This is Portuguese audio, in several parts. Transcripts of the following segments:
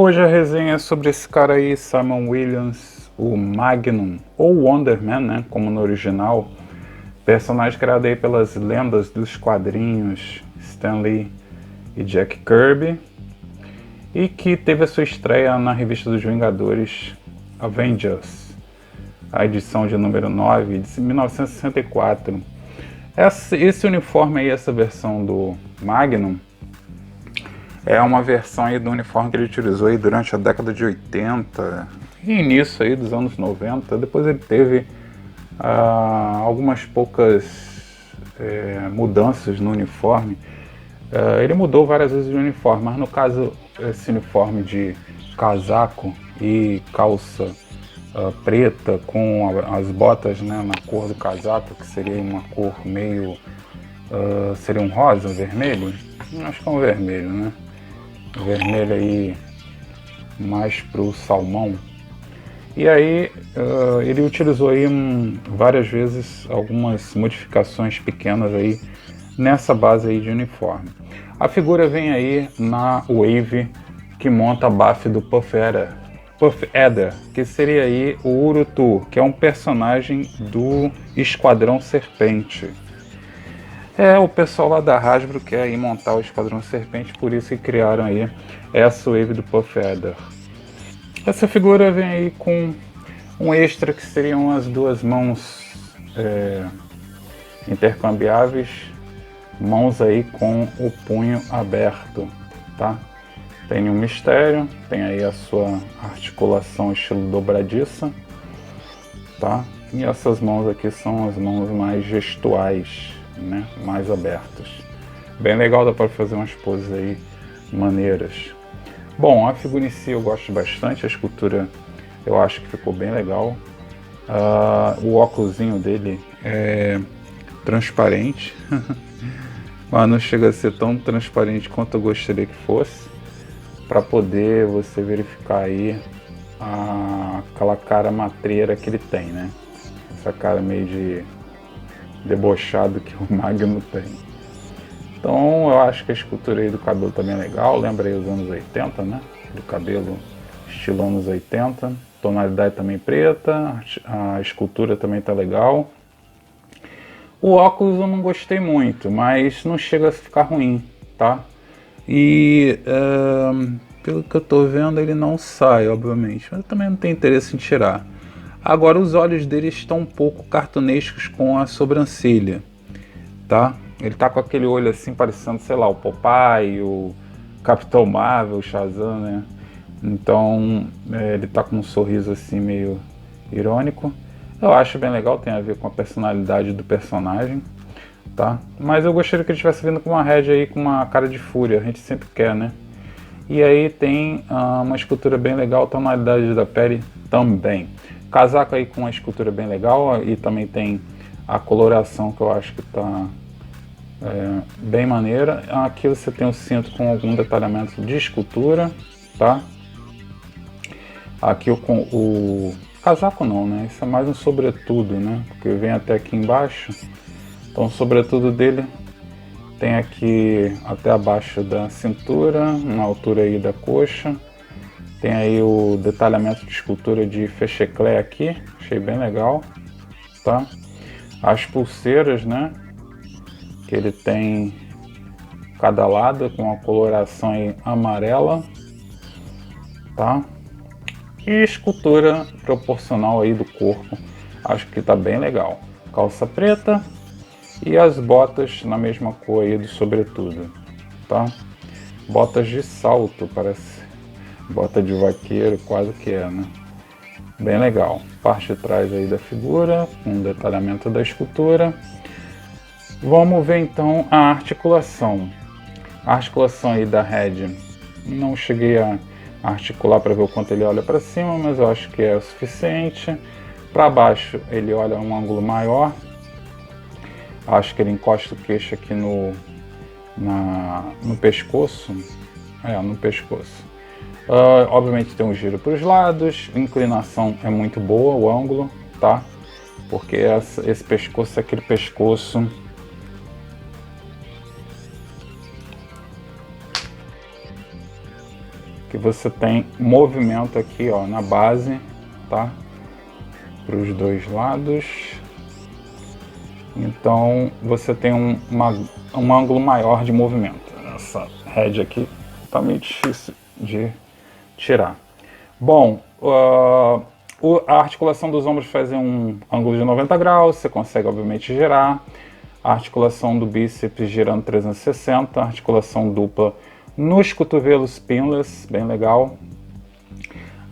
Hoje a resenha é sobre esse cara aí, Simon Williams, o Magnum, ou Wonder Man, né, como no original, personagem criado aí pelas lendas dos quadrinhos Stan Lee e Jack Kirby, e que teve a sua estreia na revista dos Vingadores Avengers, a edição de número 9, de 1964. Esse uniforme aí, essa versão do Magnum, é uma versão aí do uniforme que ele utilizou aí durante a década de 80 e início aí dos anos 90. Depois ele teve algumas poucas mudanças no uniforme. Ele mudou várias vezes de uniforme, mas no caso esse uniforme de casaco e calça preta com as botas, né, na cor do casaco, que seria uma cor meio... seria um rosa, um vermelho? Acho que é um vermelho, né? Vermelho aí mais pro salmão. E aí ele utilizou aí várias vezes algumas modificações pequenas aí nessa base aí de uniforme. A figura vem aí na wave que monta a buff do Puff Adder, que seria aí o Urutu, que é um personagem do Esquadrão Serpente. O pessoal lá da Hasbro quer aí montar o Esquadrão Serpente, por isso que criaram aí essa wave do Puff Adder. Essa figura vem aí com um extra que seriam as duas mãos intercambiáveis, mãos aí com o punho aberto, tá? Tem um mistério, tem aí a sua articulação estilo dobradiça, tá? E essas mãos aqui são as mãos mais gestuais, né, mais abertas. Bem legal, dá para fazer umas poses aí maneiras. Bom, a figura em si eu gosto bastante, a escultura eu acho que ficou bem legal. O óculosinho dele é transparente, mas não chega a ser tão transparente quanto eu gostaria que fosse, para poder você verificar aí aquela cara matreira que ele tem, né? Essa cara meio de debochado que o Magnum tem. Então eu acho que a escultura aí do cabelo também é legal, lembra aí os anos 80, né? Do cabelo estilo anos 80, tonalidade também preta, a escultura também tá legal. O óculos eu não gostei muito, mas não chega a ficar ruim, tá? E pelo que eu tô vendo ele não sai, obviamente, mas eu também não tenho interesse em tirar. Agora os olhos dele estão um pouco cartunescos com a sobrancelha, tá? Ele tá com aquele olho assim parecendo, sei lá, o Popeye, o Capitão Marvel, o Shazam, né? Então ele tá com um sorriso assim meio irônico. Eu acho bem legal, tem a ver com a personalidade do personagem, tá? Mas eu gostaria que ele estivesse vindo com uma head aí, com uma cara de fúria, a gente sempre quer, né? E aí tem uma escultura bem legal, tonalidade da pele também. Casaco aí com uma escultura bem legal e também tem a coloração que eu acho que tá bem maneira. Aqui você tem o cinto com algum detalhamento de escultura, tá? Aqui o casaco não, né? Isso é mais um sobretudo, né? Porque vem até aqui embaixo. Então o sobretudo dele tem aqui até abaixo da cintura, na altura aí da coxa. Tem aí o detalhamento de escultura de fecheclé aqui, achei bem legal, tá? As pulseiras, né? Que ele tem cada lado com a coloração aí amarela, tá? E escultura proporcional aí do corpo, acho que tá bem legal. Calça preta e as botas na mesma cor aí do sobretudo, tá? Botas de salto, parece bota de vaqueiro, quase que é, né? Bem legal. Parte de trás aí da figura, com detalhamento da escultura. Vamos ver então a articulação. A articulação aí da head, não cheguei a articular para ver o quanto ele olha para cima, mas eu acho que é o suficiente. Para baixo ele olha um ângulo maior. Acho que ele encosta o queixo aqui no pescoço. No pescoço. Obviamente tem um giro para os lados, a inclinação é muito boa, o ângulo, tá? Porque esse pescoço é aquele pescoço que você tem movimento aqui, ó, na base, tá? Para os dois lados. Então você tem um ângulo maior de movimento. Essa head aqui tá meio difícil de tirar. Bom, a articulação dos ombros faz um ângulo de 90 graus, você consegue obviamente girar. A articulação do bíceps girando 360, articulação dupla nos cotovelos pinless, bem legal.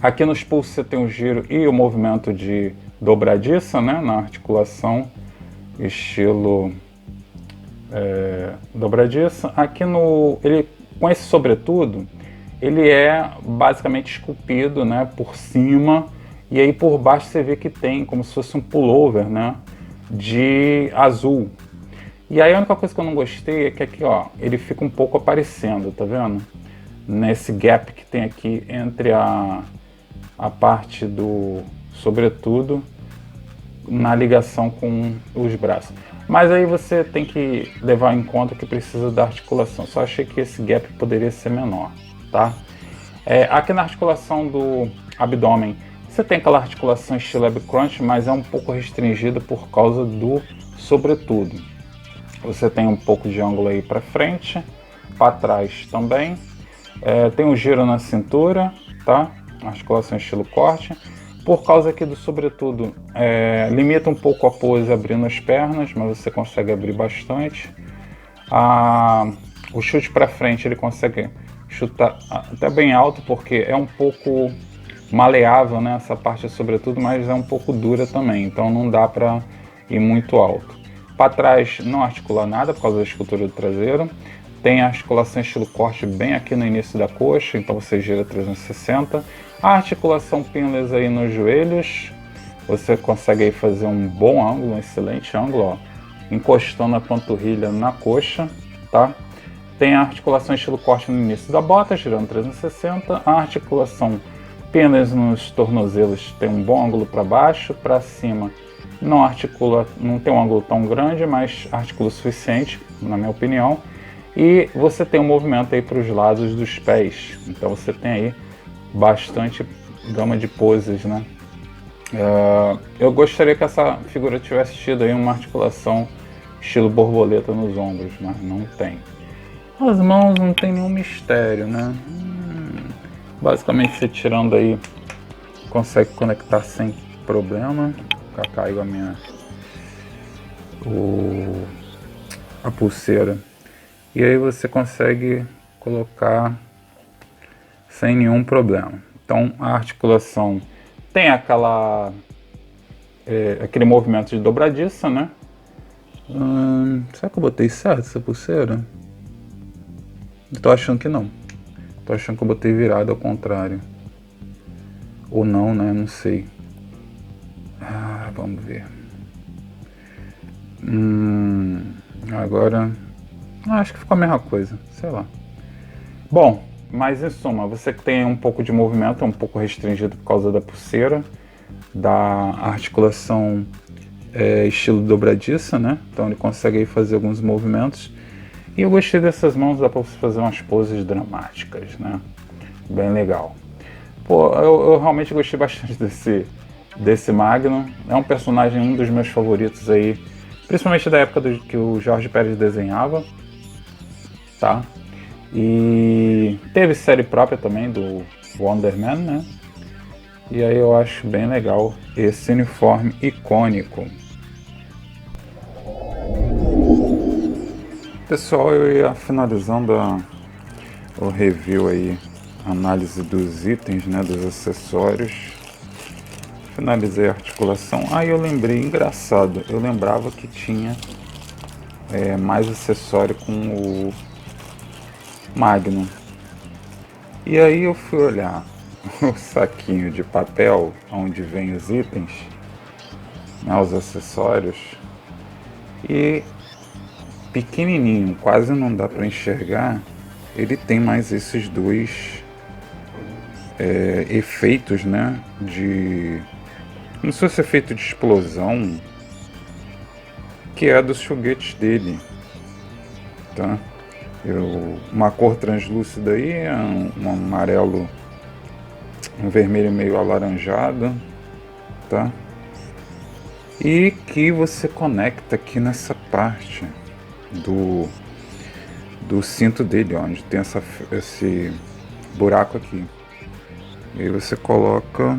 Aqui nos pulsos você tem o giro e o movimento de dobradiça, né, na articulação, estilo dobradiça. Aqui com esse sobretudo, ele é basicamente esculpido, né, por cima, e aí por baixo você vê que tem como se fosse um pullover, né, de azul. E aí a única coisa que eu não gostei é que aqui, ó, ele fica um pouco aparecendo, tá vendo? Nesse gap que tem aqui entre a parte do sobretudo na ligação com os braços. Mas aí você tem que levar em conta que precisa da articulação. Só achei que esse gap poderia ser menor, tá? Aqui na articulação do abdômen, você tem aquela articulação estilo ab crunch, mas é um pouco restringida por causa do sobretudo. Você tem um pouco de ângulo aí para frente, para trás também. Tem um giro na cintura, tá? Articulação estilo corte. Por causa aqui do sobretudo, limita um pouco a pose abrindo as pernas, mas você consegue abrir bastante. O chute para frente ele consegue chutar até bem alto, porque é um pouco maleável, né, essa parte sobretudo, mas é um pouco dura também, então não dá para ir muito alto. Para trás não articula nada por causa da escultura do traseiro. Tem a articulação estilo corte bem aqui no início da coxa, então você gira 360. A articulação pinless aí nos joelhos, você consegue aí fazer um bom ângulo, um excelente ângulo, ó, encostando a panturrilha na coxa, tá? Tem a articulação estilo corte no início da bota, girando 360. A articulação pinless nos tornozelos tem um bom ângulo para baixo, para cima não articula, não tem um ângulo tão grande, mas articula o suficiente, na minha opinião. E você tem um movimento aí para os lados dos pés, então você tem aí bastante gama de poses, né? Eu gostaria que essa figura tivesse tido aí uma articulação estilo borboleta nos ombros, mas não tem. As mãos não tem nenhum mistério, né? Basicamente você tirando aí consegue conectar sem problema. Caiu a pulseira. E aí você consegue colocar sem nenhum problema. Então a articulação tem aquele movimento de dobradiça, né? Será que eu botei certo essa pulseira? Tô achando que não. Tô achando que eu botei virado ao contrário. Ou não, né? Não sei. Vamos ver. Agora acho que ficou a mesma coisa, sei lá. Bom, mas em suma, você que tem um pouco de movimento, é um pouco restringido por causa da pulseira, da articulação estilo dobradiça, né? Então ele consegue aí fazer alguns movimentos. E eu gostei dessas mãos, dá pra você fazer umas poses dramáticas, né? Bem legal. Pô, eu realmente gostei bastante desse Magnum. É um personagem, um dos meus favoritos aí, principalmente da época que o Jorge Pérez desenhava, tá? E teve série própria também do Wonder Man, né? E aí eu acho bem legal esse uniforme icônico. Pessoal, eu ia finalizando o review aí, análise dos itens, né, dos acessórios. Finalizei a articulação. Aí eu lembrei, engraçado, eu lembrava que tinha mais acessório com o Magnum. E aí eu fui olhar o saquinho de papel onde vem os itens, né, os acessórios, e pequenininho, quase não dá para enxergar, ele tem mais esses dois efeitos, né, como se fosse efeito de explosão, que é dos foguetes dele, tá? Uma cor translúcida aí, um amarelo, um vermelho meio alaranjado, tá? E que você conecta aqui nessa parte do cinto dele, onde tem esse buraco aqui. E aí você coloca,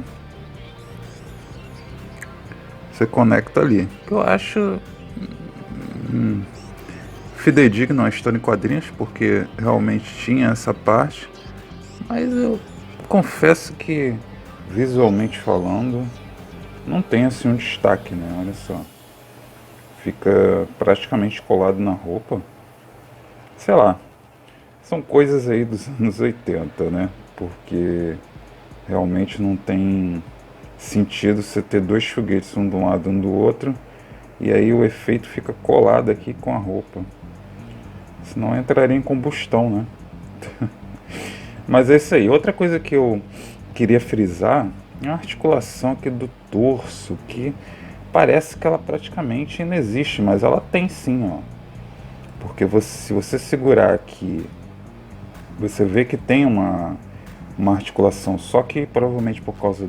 você conecta ali. Eu acho fidedigno a história em quadrinhos, porque realmente tinha essa parte, mas eu confesso que, visualmente falando, não tem assim um destaque, né? Olha só, fica praticamente colado na roupa. Sei lá, são coisas aí dos anos 80, né? Porque realmente não tem sentido você ter dois foguetes, um de um lado e um do outro, e aí o efeito fica colado aqui com a roupa. Senão entraria em combustão, né? Mas é isso aí. Outra coisa que eu queria frisar é a articulação aqui do torso, que parece que ela praticamente não existe, mas ela tem sim, ó. Porque se você segurar aqui, você vê que tem uma articulação, só que provavelmente por causa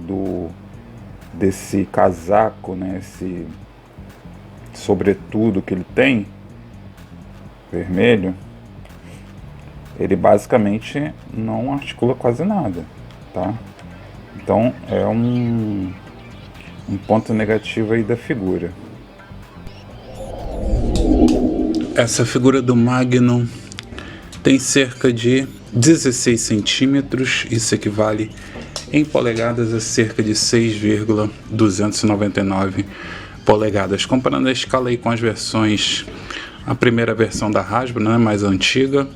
desse casaco, né, esse sobretudo que ele tem, vermelho, ele basicamente não articula quase nada, tá? Então é um ponto negativo aí da figura. Essa figura do Magnum tem cerca de 16 centímetros, isso equivale em polegadas a cerca de 6,299 polegadas. Comparando a escala aí com as versões, a primeira versão da Hasbro, né, mais antiga,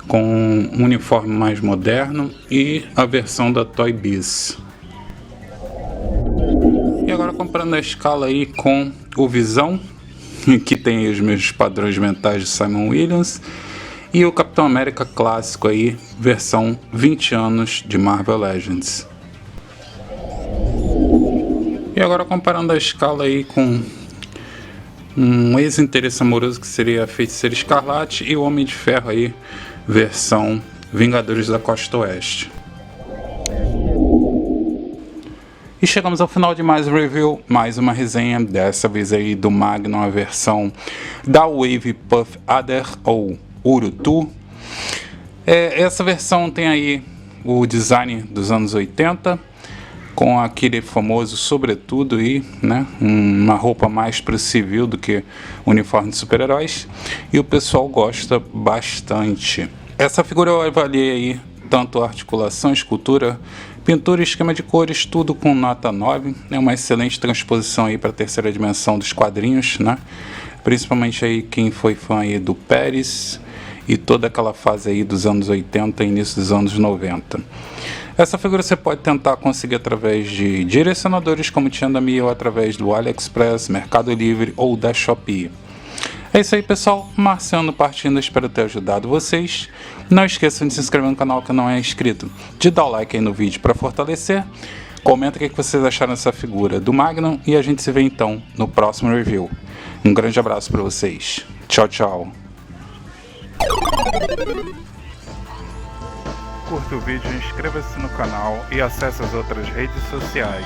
com um uniforme mais moderno, e a versão da Toy Biz. E agora comparando a escala aí com o Visão, que tem os mesmos padrões mentais de Simon Williams, e o Capitão América clássico aí, versão 20 anos de Marvel Legends. E agora comparando a escala aí com um ex-interesse amoroso que seria a Feiticeira Escarlate e o Homem de Ferro aí, versão Vingadores da Costa Oeste. E chegamos ao final de mais um review, mais uma resenha, dessa vez aí do Magnum, a versão da Wave Puff Adder ou Urutu. Essa versão tem aí o design dos anos 80, com aquele famoso sobretudo aí, né? Uma roupa mais para o civil do que uniforme de super-heróis, e o pessoal gosta bastante. Essa figura eu avaliei aí tanto a articulação, escultura, pintura e esquema de cores, tudo com nota 9. É uma excelente transposição aí para a terceira dimensão dos quadrinhos, né? Principalmente aí quem foi fã aí do Pérez e toda aquela fase aí dos anos 80 e início dos anos 90. Essa figura você pode tentar conseguir através de direcionadores como tinha da Mia, ou através do AliExpress, Mercado Livre ou da Shopee. É isso aí, pessoal, Marciano partindo, espero ter ajudado vocês. Não esqueçam de se inscrever no canal que não é inscrito, de dar o like aí no vídeo para fortalecer. Comenta o que vocês acharam dessa figura do Magnum e a gente se vê então no próximo review. Um grande abraço para vocês. Tchau, tchau. Curta o vídeo, inscreva-se no canal e acesse as outras redes sociais.